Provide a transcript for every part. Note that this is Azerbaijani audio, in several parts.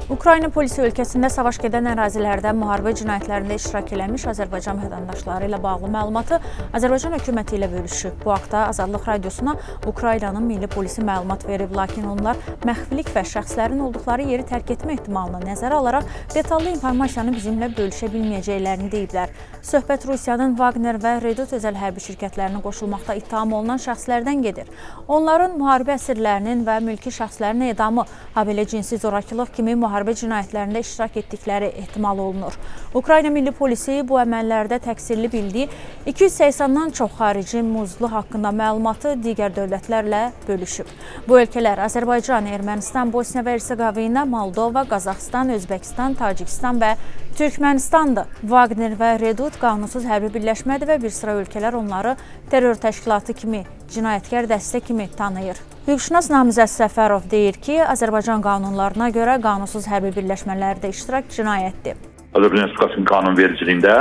Ukrayna polisi ölkəsində savaş gedən ərazilərdə müharibə cinayətlərində iştirak eləmiş Azərbaycan vətəndaşları ilə bağlı məlumatı Azərbaycan hökuməti ilə bölüşüb. Bu haqda Azadlıq Radiosuna Ukraynanın milli polisi məlumat verib, lakin onlar məxfilik və şəxslərin olduqları yeri tərk etmə ehtimalını nəzərə alaraq detallı informasiyanı bizimlə bölüşə bilməyəcəklərini deyiblər. Söhbət Rusiyanın Wagner və Redut özəl hərbi şirkətlərinə qoşulmaqda ittiham olunan şəxslərdən gedir. Onların müharibə əsirlərinin və mülki şəxslərin edamı, habelə cinsi zorakılıq kimi müharibə cinayətlərində iştirak etdikləri ehtimal olunur. Ukrayna milli polisi bu əməllərdə təqsirli bildiyi 280-dan çox xarici muzlu haqqında məlumatı digər dövlətlərlə bölüşüb. Bu ölkələr Azərbaycan, Ermənistan, Bosniya və Hersegovina, Moldova, Qazaxıstan, Özbəkistan, Tacikistan və Türkmenistandır. Wagner və Redut qanunsuz hərbi birləşmədir və bir sıra ölkələr onları terror təşkilatı kimi, cinayətkar dəstə kimi tanıyır. Hüquqşünas Namizəd Səfərov deyir ki, Azərbaycan qanunlarına görə qanunsuz hərbi birləşmələrdə iştirak cinayətdir. Azərbaycan Respublikasının qanunvericiliyində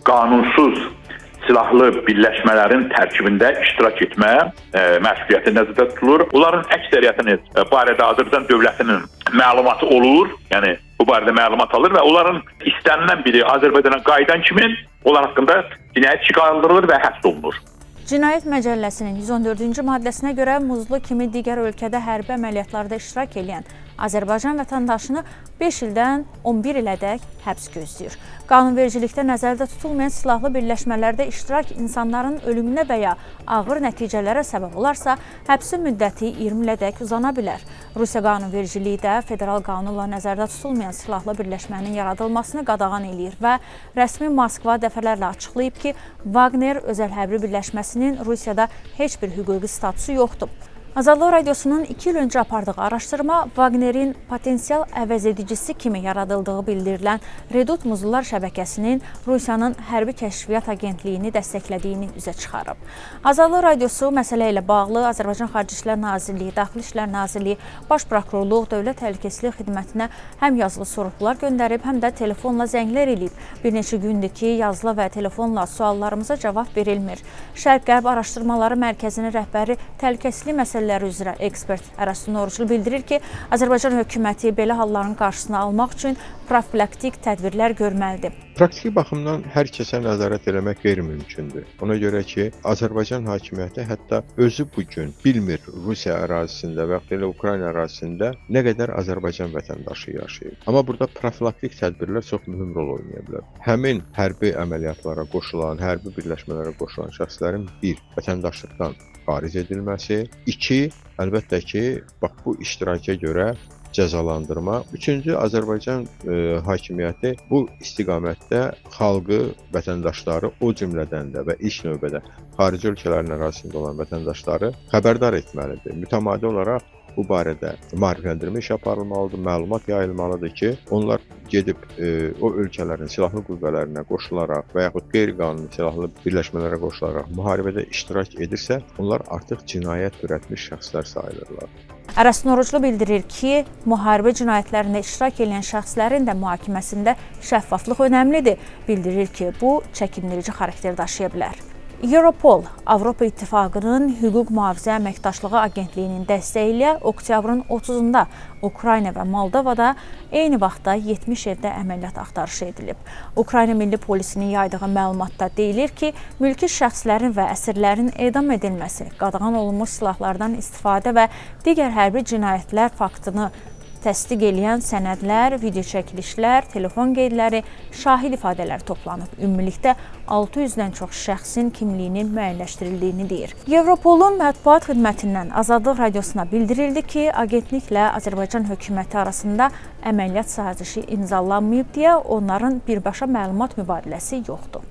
qanunsuz silahlı birləşmələrin tərkibində iştirak etmə məsuliyyəti nəzərdə tutulur. Onların əksəriyyətinin barədə Azərbaycan dövlətinin məlumatı olur, yəni bu barədə məlumat alır və onların istənilən biri Azərbaycana qayıdan kimi onlar haqqında cinayət çıxarılır və həbs olunur. Cinayət Məcəlləsinin 114-cü maddəsinə görə muzlu kimi digər ölkədə hərbi əməliyyatlarda iştirak edən Azərbaycan vətəndaşını 5 ildən 11 ilədək həbs gözləyir. Qanunvericilikdə nəzərdə tutulmayan silahlı birləşmələrdə iştirak insanların ölümünə və ya ağır nəticələrə səbəb olarsa, həbsin müddəti 20 ilədək uzana bilər. Rusiya qanunvericiliyi də federal qanunla nəzərdə tutulmayan silahlı birləşmənin yaradılmasını qadağan eləyir və rəsmi Moskva dəfələrlə açıqlayıb ki, Wagner özəl hərbi birləşməsinin Rusiyada heç bir hüquqi statusu yoxdur. Azadlıq Radiosunun 2 il öncə apardığı araşdırma Wagnerin potensial əvəzedicisi kimi yaradıldığı bildirilən Redut Muzlular şəbəkəsinin Rusiyanın Hərbi Kəşfiyyat Agentliyini dəstəklədiyini üzə çıxarıb. Azadlıq Radiosu məsələ ilə bağlı Azərbaycan Xarici İşlər Nazirliyi, Daxili İşlər Nazirliyi, Baş Prokurorluq, Dövlət Təhlükəsizlik Xidmətinə həm yazılı sorğular göndərib, həm də telefonla zənglər eləyib. Bir neçə gündür ki, yazılı və telefonla suallarımıza cavab verilmir. Şərq-Qərb Araşdırmaları Mərkəzinin rəhbəri təhlükəsizlik məsələləri üzrə ekspert Əraslı Noruçlu bildirir ki, Azərbaycan hökuməti belə halların qarşısını almaq üçün profilaktik tədbirlər görməlidir. Praktiki baxımdan hər kəsə nəzarət eləmək qeyri-mümkündür. Ona görə ki, Azərbaycan hakimiyyəti hətta özü bugün bilmir Rusiya ərazisində və ya Ukrayna ərazisində nə qədər Azərbaycan vətəndaşı yaşayır. Amma burada profilaktik tədbirlər çox mühüm rol oynaya bilər. Həmin hərbi əməliyyatlara qoşulan, hərbi birləşmələrə qoşulan şəxslərin bir, vətəndaşlıqdan xaric edilməsi, 2, əlbəttə ki, bax bu iştiraka görə cəzalandırma. Üçüncü, Azərbaycan hakimiyyəti bu istiqamətdə xalqı, vətəndaşları, o cümlədən də və ilk növbədə xarici ölkələrin ərazisində olan vətəndaşları xəbərdar etməlidir. Mütəmadi olaraq bu barədə maarifləndirmə işi aparılmalıdır, məlumat yayılmalıdır ki, onlar gedib o ölkələrin silahlı qüvvələrinə qoşularaq və yaxud qeyri-qanuni silahlı birləşmələrə qoşularaq müharibədə iştirak edirsə, onlar artıq cinayət törətmiş şəxslər sayılırlar. Əraslı Noruçlu bildirir ki, müharibə cinayətlərində iştirak edən şəxslərin də mühakiməsində şəffaflıq önəmlidir. Bildirir ki, bu çəkindirici xarakter daşıya bilər. Europol, Avropa İttifaqının Hüquq Mühafizə Əməkdaşlığı Agentliyinin dəstəyi ilə oktyabrın 30-da Ukrayna və Moldovada eyni vaxtda 70 evdə əməliyyat axtarışı edilib. Ukrayna Milli Polisinin yaydığı məlumatda deyilir ki, mülki şəxslərin və əsirlərin edam edilməsi, qadağan olunmuş silahlardan istifadə və digər hərbi cinayətlər faktını təsdiq edən sənədlər, video çəkilişlər, telefon qeydləri, şahid ifadələri toplanıb. Ümumilikdə 600-dən çox şəxsin kimliyinin müəyyənləşdirildiyini deyir. Europolun mətbuat xidmətindən Azadlıq Radiosuna bildirildi ki, agentliklə Azərbaycan hökuməti arasında əməliyyat sazişi imzalanmayıb deyə onların birbaşa məlumat mübadiləsi yoxdur.